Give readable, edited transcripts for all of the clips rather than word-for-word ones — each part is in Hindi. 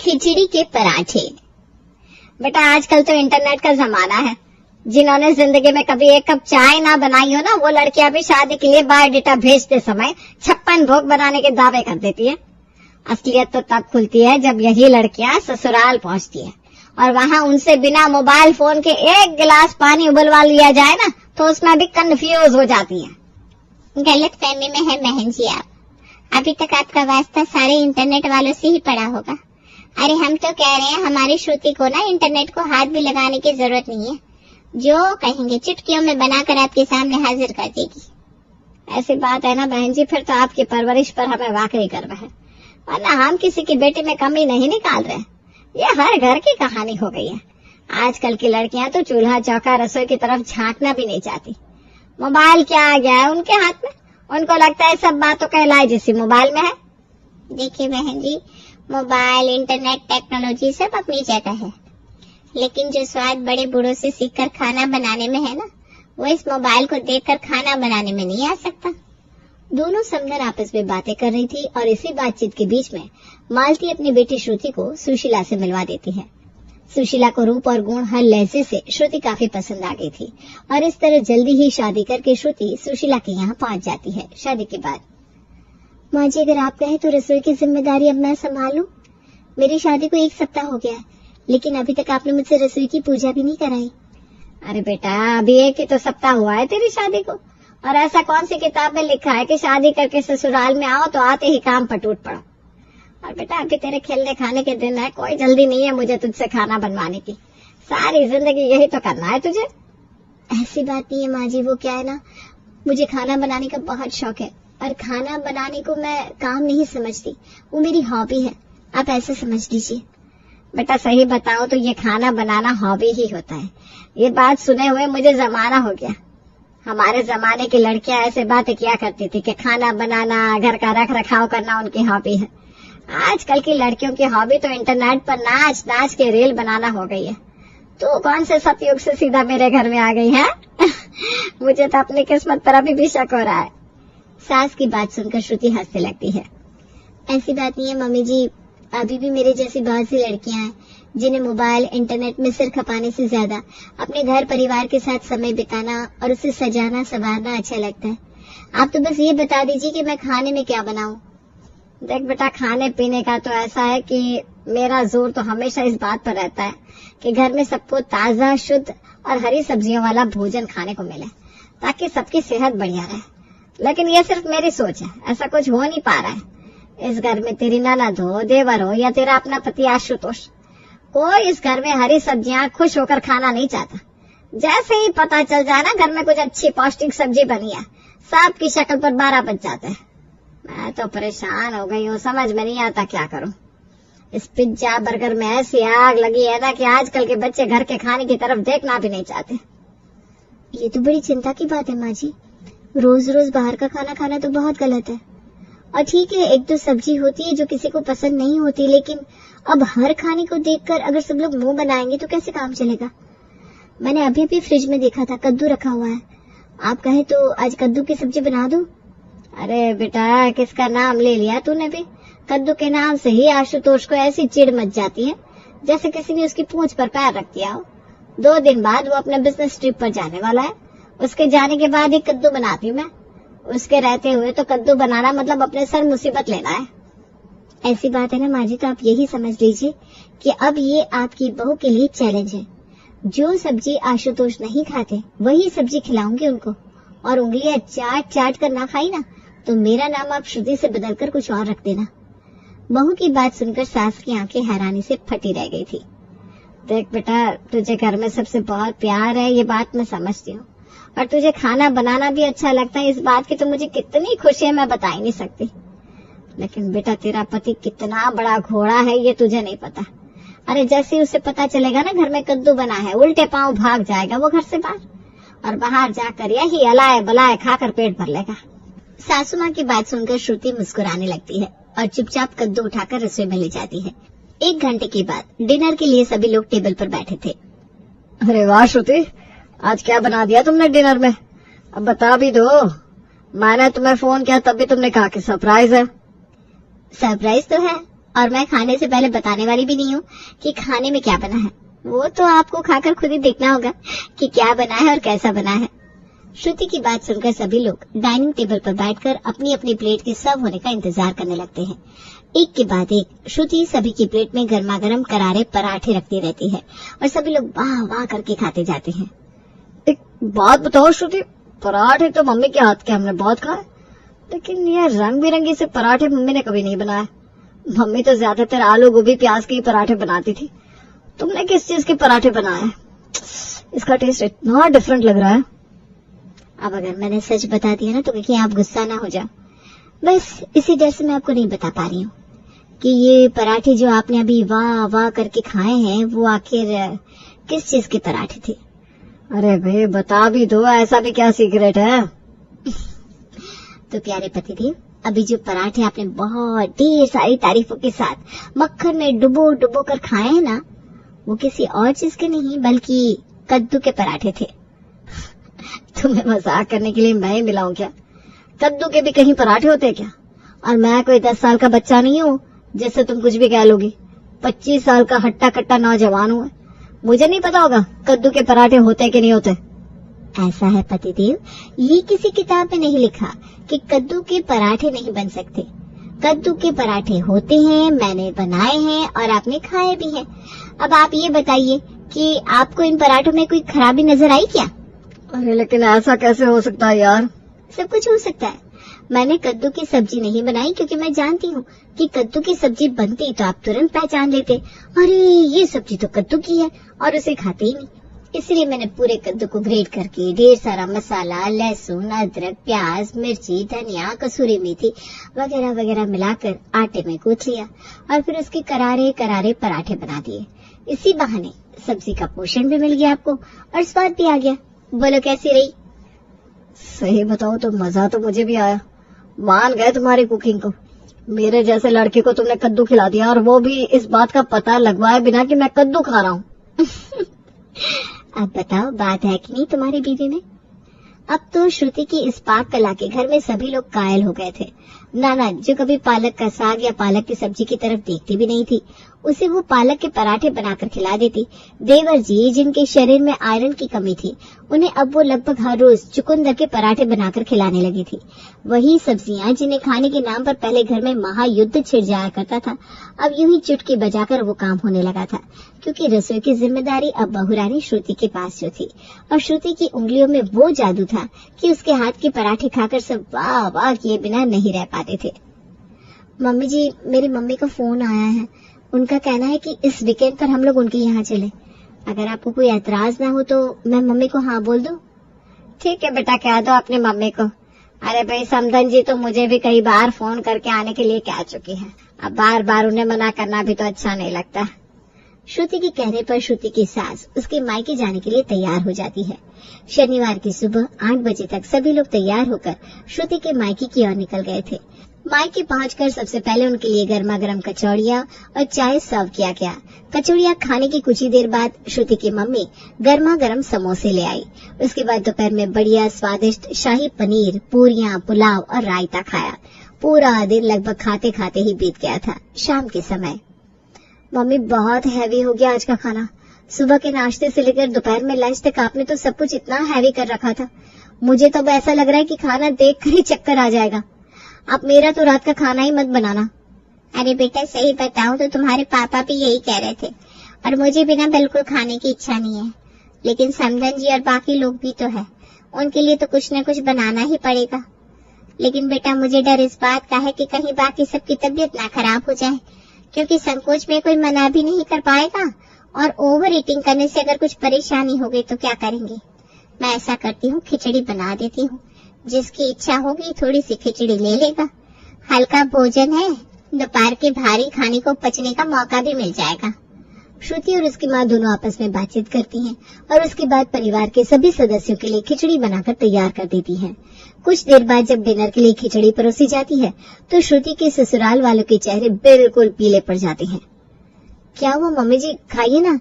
खिचड़ी के पराठे। बेटा आजकल तो इंटरनेट का जमाना है। जिन्होंने जिंदगी में कभी एक कप चाय ना बनाई हो ना, वो लड़कियां भी शादी के लिए बायोडेटा भेजते समय 56 भोग बनाने के दावे कर देती है। असलियत तो तब खुलती है जब यही लड़कियां ससुराल पहुंचती है और वहां उनसे बिना मोबाइल फोन के एक गिलास पानी उबलवा लिया जाए ना, तो उसमें भी कंफ्यूज हो जाती है। गलत फहमी में है बहन जी आप। अभी तक आपका वास्ता सारे इंटरनेट वालों से ही पड़ा होगा। अरे हम तो कह रहे हैं हमारी श्रुति को ना इंटरनेट को हाथ भी लगाने की जरूरत नहीं है। जो कहेंगे चुटकियों में बनाकर आपके सामने हाजिर कर देगी। ऐसी बात है ना बहन जी, फिर तो आपकी परवरिश पर हमें वाकई गर्व है, वरना हम किसी की बेटी में कमी नहीं निकाल रहे। ये हर घर की कहानी हो गई है। आजकल की लड़कियां तो चूल्हा चौका रसोई की तरफ झांकना भी नहीं चाहती। मोबाइल क्या आ गया है उनके हाथ में, उनको लगता है सब बातों का इलाज इसी मोबाइल में है। देखिए बहन जी, मोबाइल इंटरनेट टेक्नोलॉजी सब अपनी जगह है, लेकिन जो स्वाद बड़े बूढ़ों से सीखकर खाना बनाने में है ना, वो इस मोबाइल को देखकर खाना बनाने में नहीं आ सकता। दोनों समधन आपस में बातें कर रही थी और इसी बातचीत के बीच में मालती अपनी बेटी श्रुति को सुशीला से मिलवा देती है। सुशीला को रूप और गुण हर लहजे से श्रुति काफी पसंद आ गई थी और इस तरह जल्दी ही शादी करके श्रुति सुशीला के यहाँ पहुंच जाती है। शादी के बाद, माँ जी अगर आप कहें तो रसोई की जिम्मेदारी अब मैं संभालूं। मेरी शादी को 1 सप्ताह हो गया है, लेकिन अभी तक आपने मुझसे रसोई की पूजा भी नहीं कराई। अरे बेटा अभी 1 ही तो सप्ताह हुआ है तेरी शादी को, और ऐसा कौन सी किताब में लिखा है कि शादी करके ससुराल में आओ तो आते ही काम पर टूट पड़ो। और बेटा अभी तेरे खेलने खाने के दिन है, कोई जल्दी नहीं है मुझे तुझसे खाना बनवाने की। सारी जिंदगी यही तो करना है तुझे। ऐसी बात नहीं है माँ जी, वो क्या है ना, मुझे खाना बनाने का बहुत शौक है और खाना बनाने को मैं काम नहीं समझती, वो मेरी हॉबी है। आप ऐसे समझ लीजिए। बेटा सही बताओ तो ये खाना बनाना हॉबी ही होता है। ये बात सुने हुए मुझे जमाना हो गया। हमारे जमाने की लड़कियां ऐसे बातें किया करती थी कि खाना बनाना, घर का रख रखाव करना उनकी हॉबी है। आजकल की लड़कियों की हॉबी तो इंटरनेट पर नाच नाच के रील बनाना हो गई है। तो कौन से सतयुग से सीधा मेरे घर में आ गई है? मुझे तो अपनी किस्मत पर अभी भी शक हो रहा है। सास की बात सुनकर श्रुति हंसने लगती है। ऐसी बात नहीं है मम्मी जी, अभी भी मेरे जैसी बहुत सी लड़कियां हैं जिन्हें मोबाइल इंटरनेट में सिर खपाने से ज्यादा अपने घर परिवार के साथ समय बिताना और उसे सजाना संवारना अच्छा लगता है। आप तो बस ये बता दीजिए कि मैं खाने में क्या बनाऊं। देख बेटा, खाने पीने का तो ऐसा है कि मेरा जोर तो हमेशा इस बात पर रहता है कि घर में सबको ताजा, शुद्ध और हरी सब्जियों वाला भोजन खाने को मिले, ताकि सबकी सेहत बढ़िया रहे। लेकिन ये सिर्फ मेरी सोच है, ऐसा कुछ हो नहीं पा रहा है। इस घर में तेरी ननद हो, देवर हो या तेरा अपना पति आशुतोष, कोई इस घर में हरी सब्जियां खुश होकर खाना नहीं चाहता। जैसे ही पता चल जाए ना घर में कुछ अच्छी पौष्टिक सब्जी बनी है, सबकी शक्ल पर 12 बज जाते हैं। मैं तो परेशान हो गई हूँ, समझ में नहीं आता क्या करूँ। इस पिज्जा बर्गर में ऐसी आग लगी है ना कि आजकल के बच्चे घर के खाने की तरफ देखना भी नहीं चाहते। ये तो बड़ी चिंता की बात है माँ जी। रोज रोज बाहर का खाना खाना तो बहुत गलत है। और ठीक है, 1-2 सब्जी होती है जो किसी को पसंद नहीं होती, लेकिन अब हर खाने को देखकर अगर सब लोग मुंह बनाएंगे तो कैसे काम चलेगा। मैंने अभी भी फ्रिज में देखा था, कद्दू रखा हुआ है। आप कहे तो आज कद्दू की सब्जी बना दूं? अरे बेटा, किसका नाम ले लिया तूने भी। कद्दू के नाम से ही आशुतोष को ऐसी चिढ़ मच जाती है जैसे किसी ने उसकी पूंछ पर पैर रख दिया हो। 2 दिन बाद वो अपने बिजनेस ट्रिप पर जाने वाला है। उसके जाने के बाद ही कद्दू बनाती हूँ मैं। उसके रहते हुए तो कद्दू बनाना मतलब अपने सर मुसीबत लेना है। ऐसी बात है ना माँ जी, तो आप यही समझ लीजिए कि अब ये आपकी बहू के लिए चैलेंज है। जो सब्जी आशुतोष नहीं खाते वही सब्जी खिलाऊंगी उनको, और उंगलियां चाट चाट कर ना खाई ना तो मेरा नाम आप श्रुति से बदलकर कुछ और रख देना। बहू की बात सुनकर सास की आंखें हैरानी से फटी रह गई थी। देख बेटा, तुझे घर में सबसे बहुत प्यार है, ये बात मैं समझती हूँ, और तुझे खाना बनाना भी अच्छा लगता है। इस बात की तो मुझे कितनी खुशी है, मैं बता ही नहीं सकती। लेकिन बेटा, तेरा पति कितना बड़ा घोड़ा है ये तुझे नहीं पता। अरे जैसे ही उसे पता चलेगा ना घर में कद्दू बना है, उल्टे पांव भाग जाएगा वो घर से बाहर, और बाहर जाकर यही अलाए बलाए खाकर पेट भर लेगा। सासू माँ की बात सुनकर श्रुति मुस्कुराने लगती है और चुपचाप कद्दू उठाकर रसोई में ले जाती है। 1 घंटे के बाद डिनर के लिए सभी लोग टेबल पर बैठे थे। अरे वाह श्रुति, आज क्या बना दिया तुमने डिनर में? अब बता भी दो। मैंने तुम्हें फोन किया तब भी तुमने कहा कि सरप्राइज है। सरप्राइज तो है, और मैं खाने से पहले बताने वाली भी नहीं हूँ कि खाने में क्या बना है। वो तो आपको खाकर खुद ही देखना होगा कि क्या बना है और कैसा बना है। श्रुति की बात सुनकर सभी लोग डाइनिंग टेबल पर बैठकर अपनी अपनी प्लेट के सर्व होने का इंतजार करने लगते हैं। एक के बाद एक श्रुति सभी की प्लेट में गर्मा गर्म करारे पराठे रखती रहती है और सभी लोग वाह वाह करके खाते जाते हैं। एक बात बताओ श्रुति, पराठे तो मम्मी के हाथ के हमने बहुत खाए, लेकिन ये रंग बिरंगे से पराठे मम्मी ने कभी नहीं बनाए। मम्मी तो ज्यादातर आलू गोभी प्याज के ही पराठे बनाती थी। तुमने किस चीज के पराठे बनाए? इसका टेस्ट इतना डिफरेंट लग रहा है। अब अगर मैंने सच बता दिया ना तो कहीं आप गुस्सा ना हो जाओ। बस इसी डर से मैं आपको नहीं बता पा रही हूँ कि ये पराठे जो आपने अभी वाह वाह करके खाए हैं वो आखिर किस चीज के पराठे थे। अरे भाई बता भी दो, ऐसा भी क्या सीक्रेट है? तो प्यारे पतिदेव, अभी जो पराठे आपने बहुत ढेर सारी तारीफों के साथ मक्खन में डुबो डुबो कर खाए हैं ना, वो किसी और चीज के नहीं बल्कि कद्दू के पराठे थे। तुम्हें मजाक करने के लिए मैं ही मिलाऊं क्या? कद्दू के भी कहीं पराठे होते क्या? और मैं कोई 10 साल का बच्चा नहीं हूँ जिससे तुम कुछ भी कह लोगी। 25 साल का हट्टा कट्टा नौजवान हूँ। मुझे नहीं पता होगा कद्दू के पराठे होते कि नहीं होते। ऐसा है पतिदेव, ये किसी किताब में नहीं लिखा कि कद्दू के पराठे नहीं बन सकते। कद्दू के पराठे होते हैं, मैंने बनाए हैं और आपने खाए भी हैं। अब आप ये बताइए कि आपको इन पराठों में कोई खराबी नजर आई क्या? अरे लेकिन ऐसा कैसे हो सकता है यार? सब कुछ हो सकता है। मैंने कद्दू की सब्जी नहीं बनाई क्योंकि मैं जानती हूँ कि कद्दू की सब्जी बनती तो आप तुरंत पहचान लेते, अरे ये सब्जी तो कद्दू की है, और उसे खाते ही नहीं। इसलिए मैंने पूरे कद्दू को ग्रेट करके ढेर सारा मसाला, लहसुन, अदरक, प्याज, मिर्ची, धनिया, कसूरी मेथी वगैरह वगैरह मिलाकर आटे में गूंथ लिया और फिर उसके करारे करारे पराठे बना दिए। इसी बहाने सब्जी का पोषण भी मिल गया आपको और स्वाद भी आ गया। बोलो कैसी रही? सही बताओ तो मजा तो मुझे भी आया। मान गए तुम्हारी कुकिंग को। मेरे जैसे लड़के को तुमने कद्दू खिला दिया, और वो भी इस बात का पता लगवाए बिना कि मैं कद्दू खा रहा हूँ। अब बताओ बात है कि नहीं तुम्हारी बीवी में? अब तो श्रुति की इस पाक कला के घर में सभी लोग कायल हो गए थे। नाना जो कभी पालक का साग या पालक की सब्जी की तरफ देखती भी नहीं थी, उसे वो पालक के पराठे बनाकर खिला देती। देवर जी जिनके शरीर में आयरन की कमी थी, उन्हें अब वो लगभग हर रोज चुकंदर के पराठे बनाकर खिलाने लगी थी। वही सब्जियां जिन्हें खाने के नाम पर पहले घर में महायुद्ध छिड़ जाया करता था, अब यूं ही चुटकी बजाकर वो काम होने लगा था, क्योंकि रसोई की जिम्मेदारी अब बहुरानी श्रुति के पास जो थी, और श्रुति की उंगलियों में वो जादू था कि उसके हाथ के पराठे खाकर सब वाह वाह किए बिना नहीं रह पाते थे। मम्मी जी, मेरी मम्मी का फोन आया है। उनका कहना है कि इस वीकेंड पर हम लोग उनके यहाँ चले। अगर आपको कोई ऐतराज ना हो तो मैं मम्मी को हाँ बोल दूं? ठीक है बेटा, कह दो अपनी मम्मी को। अरे भाई समधन जी तो मुझे भी कई बार फोन करके आने के लिए कह चुकी है। अब बार बार उन्हें मना करना भी तो अच्छा नहीं लगता। श्रुति के कहने पर श्रुति की सास उसके मायके जाने के लिए तैयार हो जाती है। शनिवार की सुबह 8 बजे तक सभी लोग तैयार होकर श्रुति के मायके की ओर निकल गए थे। मायके पहुंचकर सबसे पहले उनके लिए गर्मा गर्म कचौड़ियाँ और चाय सर्व किया गया। कचौड़ियाँ खाने की कुछ ही देर बाद श्रुति की मम्मी गर्मा गर्म समोसे ले आई। उसके बाद दोपहर में बढ़िया स्वादिष्ट शाही पनीर, पूरियाँ, पुलाव और रायता खाया। पूरा दिन लगभग खाते खाते ही बीत गया था। शाम के समय, मम्मी बहुत हैवी हो गया आज का खाना। सुबह के नाश्ते से लेकर दोपहर में लंच तक आपने तो सब कुछ इतना हैवी कर रखा था, मुझे तो अब ऐसा लग रहा है कि खाना देखकर ही चक्कर आ जाएगा। आप मेरा तो रात का खाना ही मत बनाना। अरे बेटा सही बताऊं तो तुम्हारे पापा भी यही कह रहे थे, और मुझे भी ना बिल्कुल खाने की इच्छा नहीं है, लेकिन समधन जी और बाकी लोग भी तो है, उनके लिए तो कुछ न कुछ बनाना ही पड़ेगा। लेकिन बेटा मुझे डर इस बात का है कि कहीं बाकी सबकी तबीयत ना खराब हो जाए, क्योंकि संकोच में कोई मना भी नहीं कर पाएगा, और ओवर ईटिंग करने से अगर कुछ परेशानी हो गई तो क्या करेंगे। मैं ऐसा करती हूँ, खिचड़ी बना देती हूँ, जिसकी इच्छा होगी थोड़ी सी खिचड़ी ले लेगा। हल्का भोजन है, दोपहर के भारी खाने को पचने का मौका भी मिल जाएगा। श्रुति और उसकी माँ दोनों आपस में बातचीत करती हैं और उसके बाद परिवार के सभी सदस्यों के लिए खिचड़ी बनाकर तैयार कर देती हैं। कुछ देर बाद जब डिनर के लिए खिचड़ी परोसी जाती है तो श्रुति के ससुराल वालों के चेहरे बिल्कुल पीले पड़ जाते हैं। क्या वो मम्मी जी, खाइए ना।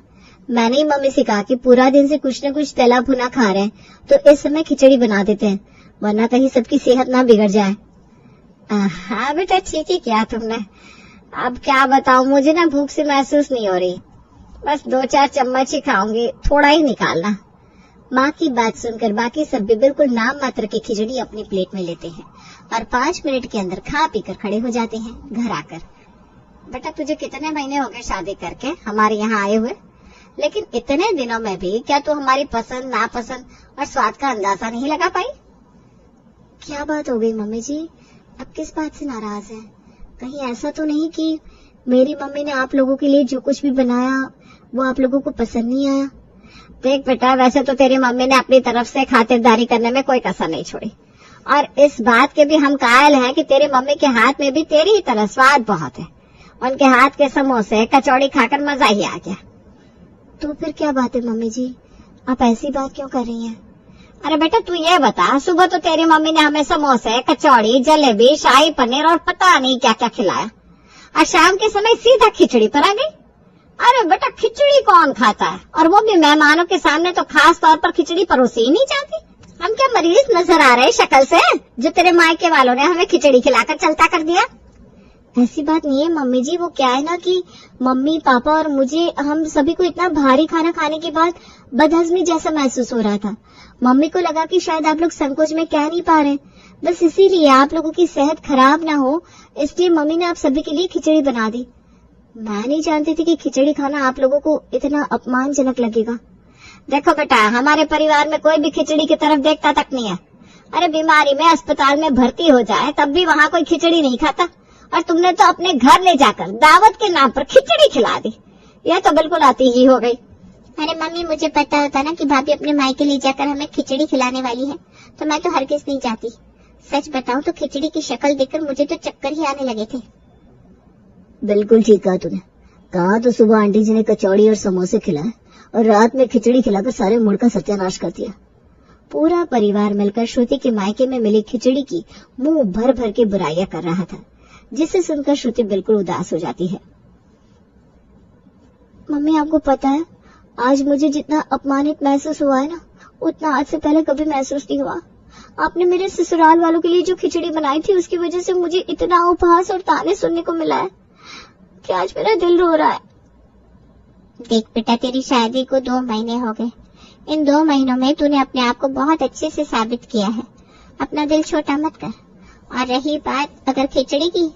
मैंने ही मम्मी से कहा कि पूरा दिन से कुछ न कुछ तला भुना खा रहे हैं, तो इस समय खिचड़ी बना देते हैं, वरना कहीं सबकी सेहत ना बिगड़ जाए। हाँ बेटा ठीक ही किया तुमने। अब क्या बताऊं, मुझे ना भूख से महसूस नहीं हो रही, बस 2-4 चम्मच ही खाऊंगी, थोड़ा ही निकालना। माँ की बात सुनकर बाकी सब भी बिल्कुल नाम मात्र की खिचड़ी अपनी प्लेट में लेते हैं और 5 मिनट के अंदर खा पीकर खड़े हो जाते हैं घर आकर। बेटा तुझे कितने महीने हो गए शादी करके हमारे यहाँ आए हुए, लेकिन इतने दिनों में भी क्या तू हमारी पसंद नापसंद और स्वाद का अंदाजा नहीं लगा पाई? क्या बात हो गई मम्मी जी, अब किस बात से नाराज हैं? कहीं ऐसा तो नहीं कि मेरी मम्मी ने आप लोगों के लिए जो कुछ भी बनाया वो आप लोगों को पसंद नहीं आया? देख बेटा, वैसे तो तेरी मम्मी ने अपनी तरफ से खातिरदारी करने में कोई कसर नहीं छोड़ी, और इस बात के भी हम कायल हैं कि तेरी मम्मी के हाथ में भी तेरी ही तरह स्वाद बहुत है। उनके हाथ के समोसे कचौड़ी खाकर मजा ही आ गया। तो फिर क्या बात है मम्मी जी, आप ऐसी बात क्यों कर रही हैं? अरे बेटा तू ये बता, सुबह तो तेरी मम्मी ने हमें समोसे कचौड़ी जलेबी शाही पनीर और पता नहीं क्या क्या खिलाया, और शाम के समय सीधा खिचड़ी पर आ गई। अरे बेटा खिचड़ी कौन खाता है, और वो भी मेहमानों के सामने तो खास तौर पर खिचड़ी परोसी ही नहीं जाती। हम क्या मरीज नजर आ रहे शक्ल से, जो तेरे मायके वालों ने हमें खिचड़ी खिलाकर चलता कर दिया? ऐसी बात नहीं है मम्मी जी, वो क्या है ना कि मम्मी पापा और मुझे, हम सभी को इतना भारी खाना खाने के बाद बदहजमी जैसा महसूस हो रहा था। मम्मी को लगा कि शायद आप लोग संकोच में कह नहीं पा रहे, बस इसीलिए आप लोगों की सेहत खराब ना हो इसलिए मम्मी ने आप सभी के लिए खिचड़ी बना दी। मैं नहीं जानती थी कि खिचड़ी खाना आप लोगों को इतना अपमानजनक लगेगा। देखो बेटा, हमारे परिवार में कोई भी खिचड़ी की तरफ देखता तक नहीं है। अरे बीमारी में अस्पताल में भर्ती हो जाए तब भी वहाँ कोई खिचड़ी नहीं खाता, और तुमने तो अपने घर ले जाकर दावत के नाम पर खिचड़ी खिला दी। यह तो बिल्कुल आती ही हो गई। अरे मम्मी, मुझे पता होता ना कि भाभी अपने मायके ले जाकर हमें खिचड़ी खिलाने वाली है तो मैं तो हरगिज नहीं जाती। सच बताऊं तो खिचड़ी की शक्ल देखकर मुझे तो चक्कर ही आने लगे थे। बिल्कुल ठीक कहा तूने। कहा तो सुबह आंटी जी ने कचौड़ी और समोसे खिलाए और रात में खिचड़ी खिलाकर सारे मूड का सत्यानाश कर दिया। पूरा परिवार मिलकर श्रुति के मायके में मिली खिचड़ी की मुंह भर भर के बुराइयां कर रहा था, जिसे सुनकर श्रुति बिल्कुल उदास हो जाती है। मम्मी आपको पता है, आज मुझे जितना अपमानित महसूस हुआ है ना, उतना आज से पहले कभी महसूस नहीं हुआ। आपने मेरे ससुराल वालों के लिए जो खिचड़ी बनाई थी उसकी वजह से मुझे इतना उपहास और ताने सुनने को मिला है कि आज मेरा दिल रो रहा है। देख बेटा, तेरी शादी को 2 महीने हो गए। इन 2 महीनों में तूने अपने आप को बहुत अच्छे से साबित किया है। अपना दिल छोटा मत कर। और रही बात अगर खिचड़ी की,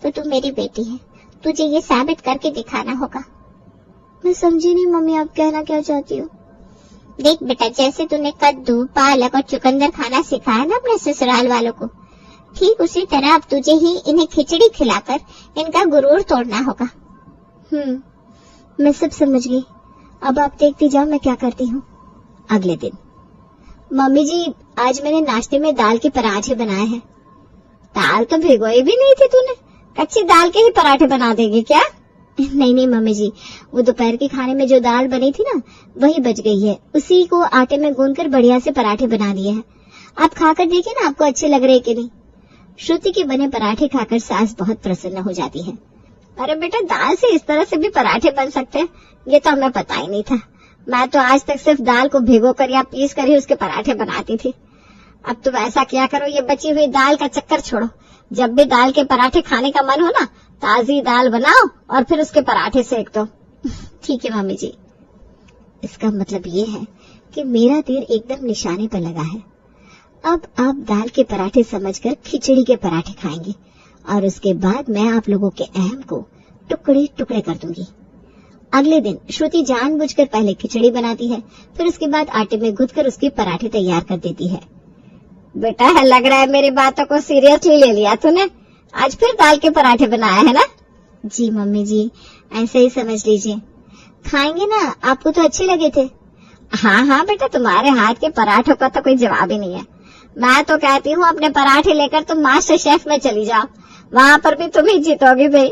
तो तू मेरी बेटी है, तुझे ये साबित करके दिखाना होगा। मैं समझी नहीं मम्मी, आप कहना क्या चाहती हो? देख बेटा, जैसे तूने कद्दू पालक और चुकंदर खाना सिखाया ना अपने ससुराल वालों को, ठीक उसी तरह अब तुझे ही इन्हें खिचड़ी खिलाकर इनका गुरूर तोड़ना होगा। मैं सब समझ गई। अब आप देखती जाओ मैं क्या करती हूँ। अगले दिन, मम्मी जी आज मैंने नाश्ते में दाल के पराठे बनाए हैं। दाल तो भिगोई भी नहीं थी तूने, कच्ची दाल के ही पराठे बना देगी क्या? नहीं मम्मी जी, वो दोपहर के खाने में जो दाल बनी थी ना, वही बच गई है, उसी को आटे में गूंदकर बढ़िया से पराठे बना दिए हैं। आप खाकर देखिए ना, आपको अच्छे लग रहे कि नहीं। श्रुति के बने पराठे खाकर सास बहुत प्रसन्न हो जाती है। अरे बेटा, दाल से इस तरह से भी पराठे बन सकते हैं, ये तो हमें पता ही नहीं था। मैं तो आज तक सिर्फ दाल को भिगो कर या पीस कर ही उसके पराठे बनाती थी। अब तुम ऐसा क्या करो, ये बची हुई दाल का चक्कर छोड़ो। जब भी दाल के पराठे खाने का मन हो ना, ताजी दाल बनाओ और फिर उसके पराठे सेक दो। ठीक है मम्मी जी। इसका मतलब ये है कि मेरा तीर एकदम निशाने पर लगा है। अब आप दाल के पराठे समझकर खिचड़ी के पराठे खाएंगे और उसके बाद मैं आप लोगों के अहम को टुकड़े टुकड़े कर दूंगी। अगले दिन श्रुति जानबूझकर पहले खिचड़ी बनाती है, फिर उसके बाद आटे में गूंथकर उसके पराठे तैयार कर देती है। बेटा, लग रहा है मेरी बातों को सीरियसली ले लिया तूने। आज फिर दाल के पराठे बनाए है ना? जी मम्मी जी, ऐसे ही समझ लीजिए। खाएंगे ना? आपको तो अच्छे लगे थे। हाँ बेटा, तुम्हारे हाथ के पराठों का तो कोई जवाब ही नहीं है। मैं तो कहती हूँ अपने पराठे लेकर तुम मास्टर शेफ में चली जाओ, वहाँ पर भी तुम ही जीतोगी भाई।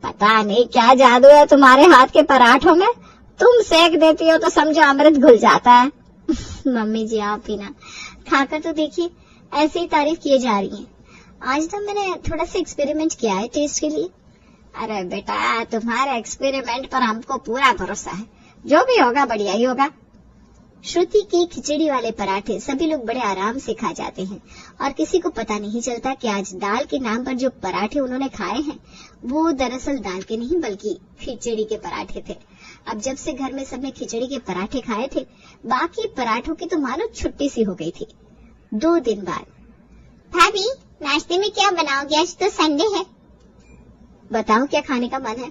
पता नहीं क्या जादू है तुम्हारे हाथ के पराठों में, तुम सेक देती हो तो समझो अमृत घुल जाता है। मम्मी जी आप ही ना, खाकर तो देखिए, ऐसे ही तारीफ किए जा रही हैं। आज तो मैंने थोड़ा सा एक्सपेरिमेंट किया है टेस्ट के लिए। अरे बेटा, तुम्हारे एक्सपेरिमेंट पर हमको पूरा भरोसा है, जो भी होगा बढ़िया ही होगा। श्रुति के खिचड़ी वाले पराठे सभी लोग बड़े आराम से खा जाते हैं और किसी को पता नहीं चलता कि आज दाल के नाम पर जो पराठे उन्होंने खाए हैं वो दरअसल दाल के नहीं बल्कि खिचड़ी के पराठे थे। अब जब से घर में सबने खिचड़ी के पराठे खाए थे, बाकी पराठों की तो मानो छुट्टी सी हो गई थी। 2 दिन बाद, भाभी नाश्ते में क्या बनाओगे? आज तो संडे है। बताओ क्या खाने का मन है?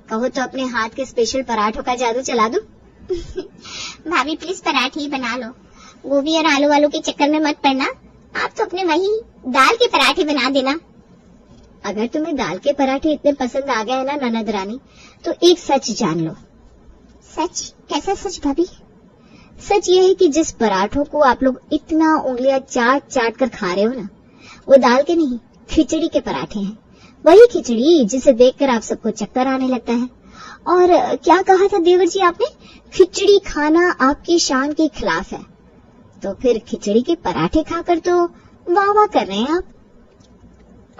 कहो तो अपने हाथ के स्पेशल पराठों का जादू चला दूं। भाभी प्लीज पराठे ही बना लो, गोभी और आलू वालों के चक्कर में मत पड़ना। आप तो अपने वही दाल के पराठे बना देना। अगर तुम्हें दाल के पराठे इतने पसंद आ गए ना ननद रानी, तो एक सच जान लो। सच? कैसा सच भाभी? सच ये है कि जिस पराठों को आप लोग इतना उंगलियां चाट चाट कर खा रहे हो ना, वो दाल के नहीं खिचड़ी के पराठे हैं। वही खिचड़ी जिसे देखकर आप सबको चक्कर आने लगता है। और क्या कहा था देवर जी आपने? खिचड़ी खाना आपकी शान के खिलाफ है। तो फिर खिचड़ी के पराठे खाकर तो वाह वाह कर रहे हैं आप।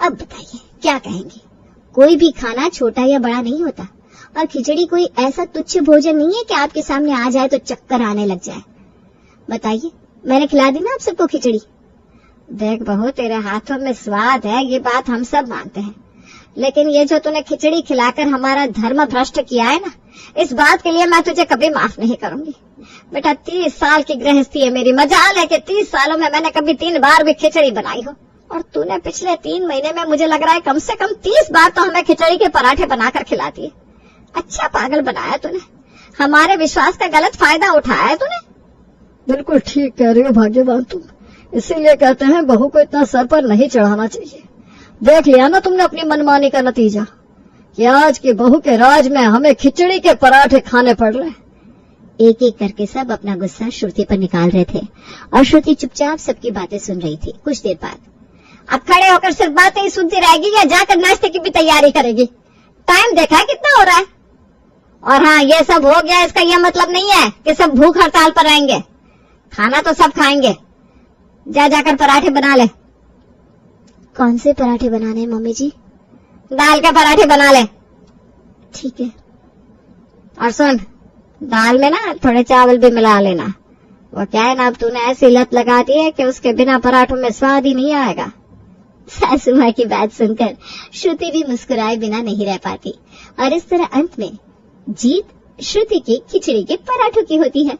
अब बताइए क्या कहेंगे? कोई भी खाना छोटा या बड़ा नहीं होता, और खिचड़ी कोई ऐसा तुच्छ भोजन नहीं है कि आपके सामने आ जाए तो चक्कर आने लग जाए। बताइए, मैंने खिला दी ना आप सबको खिचड़ी? देख बहू, तेरे हाथों में स्वाद है, ये बात हम सब मानते हैं, लेकिन ये जो तूने खिचड़ी खिलाकर हमारा धर्म भ्रष्ट किया है ना, इस बात के लिए मैं तुझे कभी माफ नहीं करूंगी। बेटा 30 साल की गृहस्थी है मेरी, मजाल है कि 30 सालों में मैंने कभी 3 बार भी खिचड़ी बनाई हो, और तूने पिछले 3 महीने में मुझे लग रहा है कम से कम 30 बार तो हमें खिचड़ी के पराठे बनाकर खिलाती है। अच्छा पागल बनाया तूने, हमारे विश्वास का गलत फायदा उठाया है तूने। बिल्कुल ठीक कह रही हो भाग्यवान तुम, इसीलिए कहते हैं बहू को इतना सर पर नहीं चढ़ाना चाहिए। देख लिया ना तुमने अपनी मनमानी का नतीजा, कि आज की बहू के राज में हमें खिचड़ी के पराठे खाने पड़ रहे। एक एक करके सब अपना गुस्सा श्रुति पर निकाल रहे थे और श्रुति चुपचाप सबकी बातें सुन रही थी। कुछ देर बाद, अब खड़े होकर सिर्फ बातें ही सुनती रहेगी या जाकर नाश्ते की भी तैयारी करेगी? टाइम देखा है कितना हो रहा है? और हाँ, ये सब हो गया इसका यह मतलब नहीं है कि सब भूख हड़ताल पर रहेंगे। खाना तो सब खाएंगे। जाकर पराठे बना ले। कौन से पराठे बनाने हैं मम्मी जी? दाल के पराठे बना ले। ठीक है। और सुन, दाल में ना थोड़े चावल भी मिला लेना। वो क्या है ना, अब तूने ऐसी लत लगा दी है कि उसके बिना पराठों में स्वाद ही नहीं आएगा। सासू माँ की बात सुनकर श्रुति भी मुस्कुराए बिना नहीं रह पाती, और इस तरह अंत में जीत श्रुति की खिचड़ी के पराठों की होती है।